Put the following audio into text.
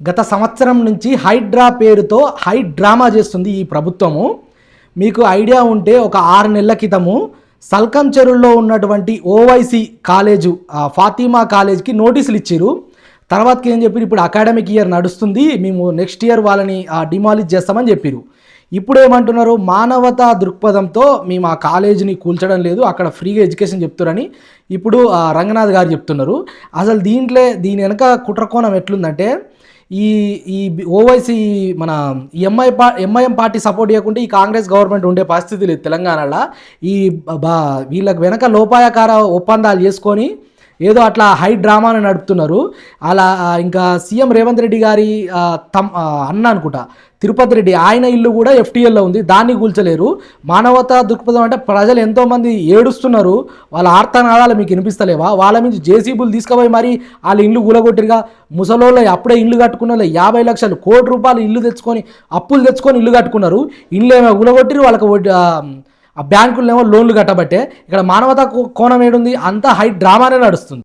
గత సంవత్సరం నుంచి హైడ్రా పేరుతో డ్రామా చేస్తుంది ఈ ప్రభుత్వము. మీకు ఐడియా ఉంటే ఒక 6 నెలల క్రితము సల్కం చెరువులో ఉన్నటువంటి ఓవైసీ కాలేజు ఫాతిమా కాలేజ్కి నోటీసులు ఇచ్చారు. తర్వాతకి ఏం చెప్పారు, ఇప్పుడు అకాడమిక్ ఇయర్ నడుస్తుంది, మేము నెక్స్ట్ ఇయర్ వాళ్ళని డిమాలిష్ చేస్తామని చెప్పారు. ఇప్పుడు ఏమంటున్నారు, మానవతా దృక్పథంతో మేము ఆ కాలేజీని కూల్చడం లేదు, అక్కడ ఫ్రీగా ఎడ్యుకేషన్ చెప్తారని ఇప్పుడు రంగనాథ్ గారు చెప్తున్నారు. అసలు దీని వెనక కుట్రకోణం ఎట్లుందంటే, ఈ ఈ ఓవైసీ మన ఎంఐఎం పార్టీ సపోర్ట్ చేయకుంటే ఈ కాంగ్రెస్ గవర్నమెంట్ ఉండే పరిస్థితి లేదు తెలంగాణలో. వీళ్ళకి వెనక లోపాయకార ఒప్పందాలు చేసుకొని ఏదో అట్లా డ్రామాను నడుపుతున్నారు. అలా ఇంకా సీఎం రేవంత్ రెడ్డి గారి అన్న అనుకుంటా తిరుపతి రెడ్డి, ఆయన ఇల్లు కూడా ఎఫ్టీఎల్లో ఉంది, దాన్ని కూల్చలేరు. మానవతా దృక్పథం అంటే ప్రజలు ఎంతోమంది ఏడుస్తున్నారు, వాళ్ళ ఆర్తనాదాలు మీకు వినిపిస్తలేవా? వాళ్ళ మీద జేసీబీలు తీసుకుపోయి మరి వాళ్ళ ఇల్లు కూలగొట్టిరుగా. ముసలోళ్ళు అప్పుడే ఇల్లు కట్టుకున్న 50 లక్షలు కోటి రూపాయలు ఇల్లు తెచ్చుకొని అప్పులు తెచ్చుకొని ఇల్లు కట్టుకున్నారు. ఇల్లు ఏమో కూలగొట్టిరు, వాళ్ళకి ఆ బ్యాంకులు ఏమో లోన్లు కట్టబట్టే. ఇక్కడ మానవతా కోణం ఏడుంది? అంతా డ్రామానే నడుస్తుంది.